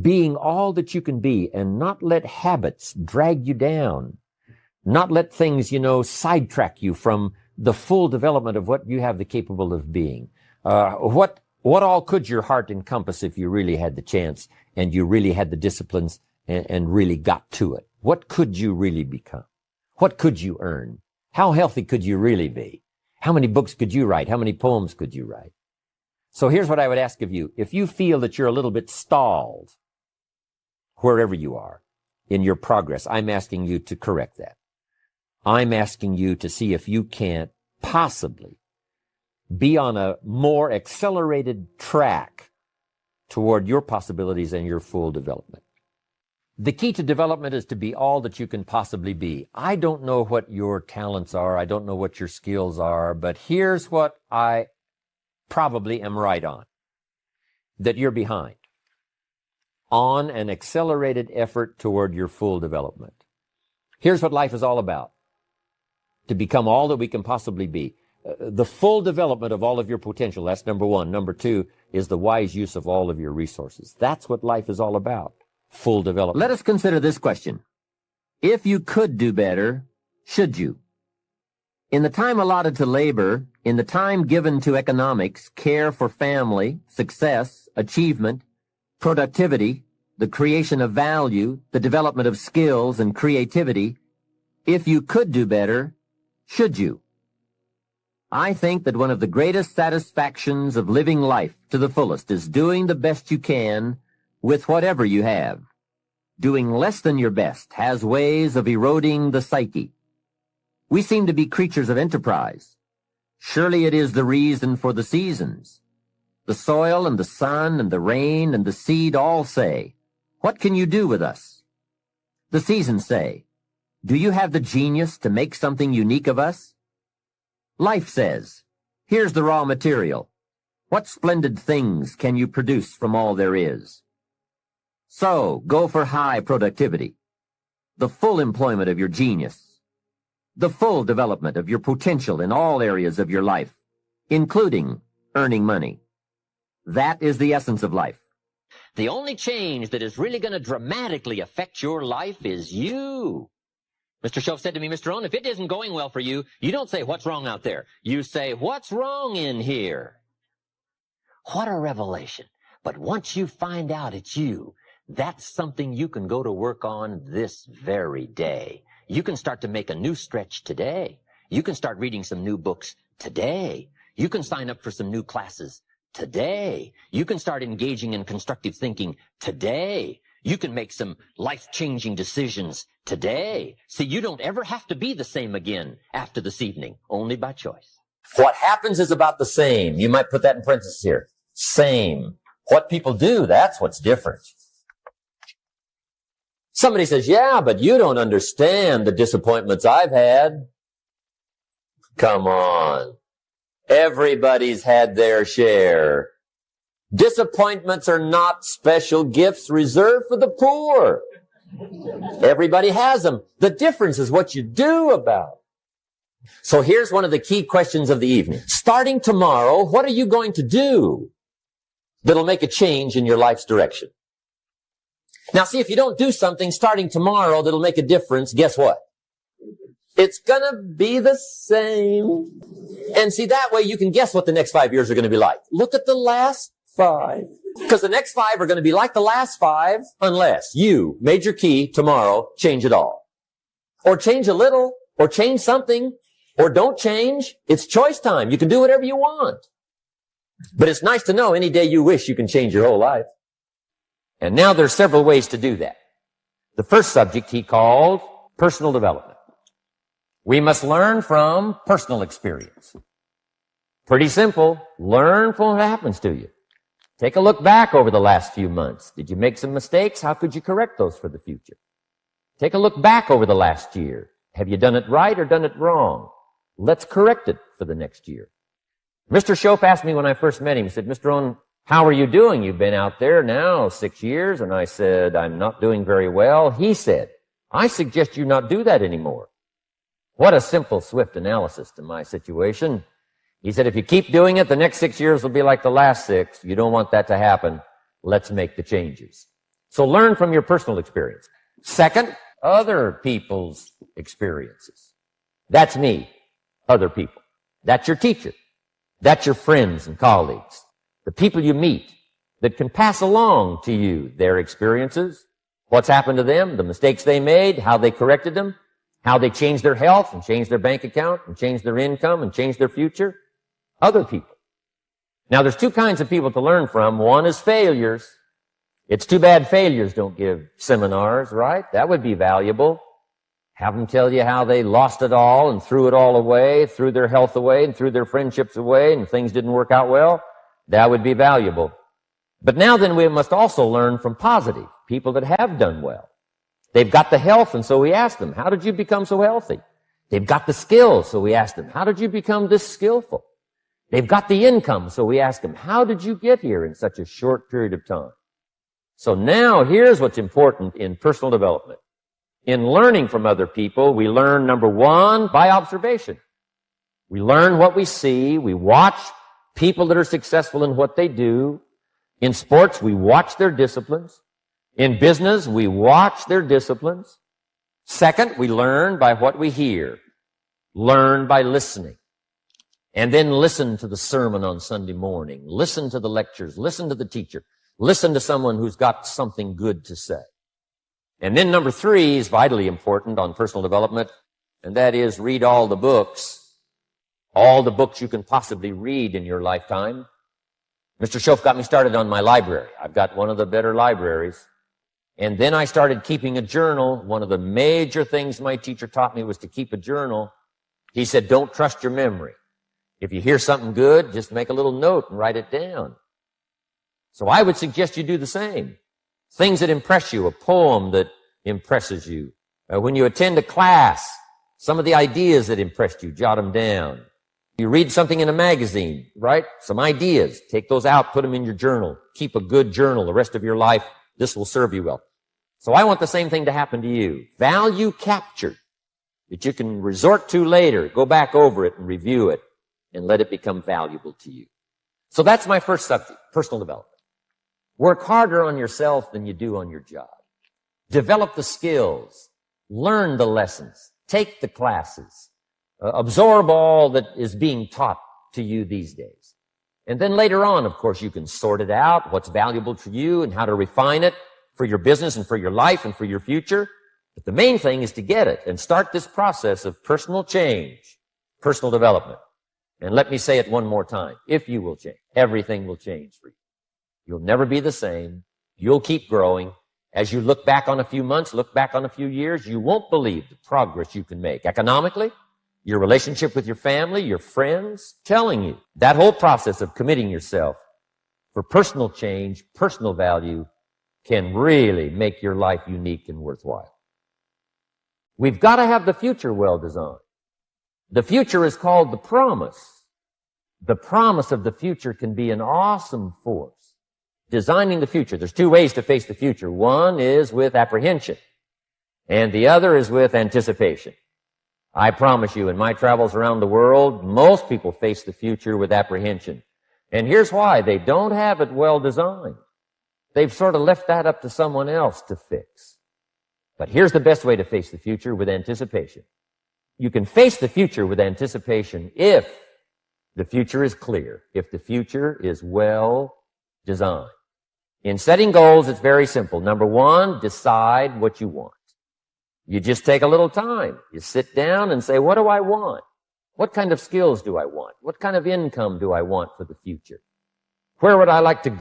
being all that you can be and not let habits drag you down, not let things, sidetrack you from the full development of what you have the capable of being. What all could your heart encompass if you really had the chance and you really had the disciplines and really got to it? What could you really become? What could you earn? How healthy could you really be? How many books could you write? How many poems could you write? So here's what I would ask of you. If you feel that you're a little bit stalled, wherever you are in your progress, I'm asking you to correct that. I'm asking you to see if you can't possibly be on a more accelerated track toward your possibilities and your full development. The key to development is to be all that you can possibly be. I don't know what your talents are. I don't know what your skills are, but here's what I probably am right on, that you're behind on an accelerated effort toward your full development. Here's what life is all about: to become all that we can possibly be. The full development of all of your potential. That's number one. Number two is the wise use of all of your resources. That's what life is all about. Full development. Let us consider this question. If you could do better, should you? In the time allotted to labor, in the time given to economics, care for family, success, achievement, productivity, the creation of value, the development of skills and creativity, if you could do better, should you? I think that one of the greatest satisfactions of living life to the fullest is doing the best you can with whatever you have. Doing less than your best has ways of eroding the psyche. We seem to be creatures of enterprise. Surely it is the reason for the seasons. The soil and the sun and the rain and the seed all say, "What can you do with us?" The seasons say, "Do you have the genius to make something unique of us?" Life says, "Here's the raw material. What splendid things can you produce from all there is?" So, go for high productivity, the full employment of your genius, the full development of your potential in all areas of your life, including earning money. That is the essence of life. The only change that is really going to dramatically affect your life is you. Mr. Sholf said to me, "Mr. Rohn, if it isn't going well for you, you don't say, 'What's wrong out there?' You say, 'What's wrong in here?'" What a revelation. But once you find out it's you, that's something you can go to work on this very day. You can start to make a new stretch today. You can start reading some new books today. You can sign up for some new classes today. You can start engaging in constructive thinking today. You can make some life-changing decisions today. See, you don't ever have to be the same again after this evening, only by choice. What happens is about the same. You might put that in parentheses here. Same. What people do, that's what's different. Somebody says, "Yeah, but you don't understand the disappointments I've had." Come on. Everybody's had their share. Disappointments are not special gifts reserved for the poor. Everybody has them. The difference is what you do about it. So here's one of the key questions of the evening. Starting tomorrow, what are you going to do that'll make a change in your life's direction? Now, see, if you don't do something starting tomorrow that'll make a difference, guess what? It's gonna be the same. And see, that way you can guess what the next 5 years are gonna be like. Look at the last 5. Because the next 5 are gonna be like the last 5 unless you, major key, tomorrow, change it all. Or change a little, or change something, or don't change. It's choice time. You can do whatever you want. But it's nice to know any day you wish you can change your whole life. And now there's several ways to do that. The first subject he called personal development. We must learn from personal experience. Pretty simple. Learn from what happens to you. Take a look back over the last few months. Did you make some mistakes? How could you correct those for the future? Take a look back over the last year. Have you done it right or done it wrong? Let's correct it for the next year. Mr. Sholf asked me when I first met him, he said, "Mr. Rohn, how are you doing? You've been out there now 6 years." And I said, "I'm not doing very well." He said, "I suggest you not do that anymore." What a simple, swift analysis to my situation. He said, "If you keep doing it, the next 6 years will be like the last 6. You don't want that to happen. Let's make the changes." So learn from your personal experience. Second, other people's experiences. That's me, other people. That's your teacher. That's your friends and colleagues. The people you meet that can pass along to you their experiences, what's happened to them, the mistakes they made, how they corrected them, how they changed their health and changed their bank account and changed their income and changed their future. Other people. Now, there's two kinds of people to learn from. One is failures. It's too bad failures don't give seminars, right? That would be valuable. Have them tell you how they lost it all and threw it all away, threw their health away and threw their friendships away and things didn't work out well. That would be valuable. But now then we must also learn from positive people that have done well. They've got the health, and so we ask them, how did you become so healthy? They've got the skills, so we ask them, how did you become this skillful? They've got the income, so we ask them, how did you get here in such a short period of time? So now here's what's important in personal development. In learning from other people, we learn, number one, by observation. We learn what we see. We watch people that are successful in what they do. In sports, we watch their disciplines. In business, we watch their disciplines. Second, we learn by what we hear. Learn by listening. And then listen to the sermon on Sunday morning. Listen to the lectures. Listen to the teacher. Listen to someone who's got something good to say. And then number three is vitally important on personal development, and that is read all the books you can possibly read in your lifetime. Mr. Sholf got me started on my library. I've got one of the better libraries. And then I started keeping a journal. One of the major things my teacher taught me was to keep a journal. He said, don't trust your memory. If you hear something good, just make a little note and write it down. So I would suggest you do the same. Things that impress you, a poem that impresses you. When you attend a class, some of the ideas that impressed you, jot them down. You read something in a magazine, right? Some ideas. Take those out, put them in your journal. Keep a good journal the rest of your life. This will serve you well. So I want the same thing to happen to you. Value captured that you can resort to later. Go back over it and review it and let it become valuable to you. So that's my first subject, personal development. Work harder on yourself than you do on your job. Develop the skills. Learn the lessons. Take the classes. Absorb all that is being taught to you these days. And then later on, of course, you can sort it out, what's valuable to you and how to refine it for your business and for your life and for your future. But the main thing is to get it and start this process of personal change, personal development. And let me say it one more time. If you will change, everything will change for you. You'll never be the same. You'll keep growing. As you look back on a few months, look back on a few years, you won't believe the progress you can make. Economically, your relationship with your family, your friends, telling you that whole process of committing yourself for personal change, personal value, can really make your life unique and worthwhile. We've got to have the future well designed. The future is called the promise. The promise of the future can be an awesome force. Designing the future. There's two ways to face the future. One is with apprehension, and the other is with anticipation. I promise you, in my travels around the world, most people face the future with apprehension. And here's why. They don't have it well designed. They've sort of left that up to someone else to fix. But here's the best way to face the future, with anticipation. You can face the future with anticipation if the future is clear, if the future is well designed. In setting goals, it's very simple. Number one, decide what you want. You just take a little time. You sit down and say, what do I want? What kind of skills do I want? What kind of income do I want for the future? Where would I like to go?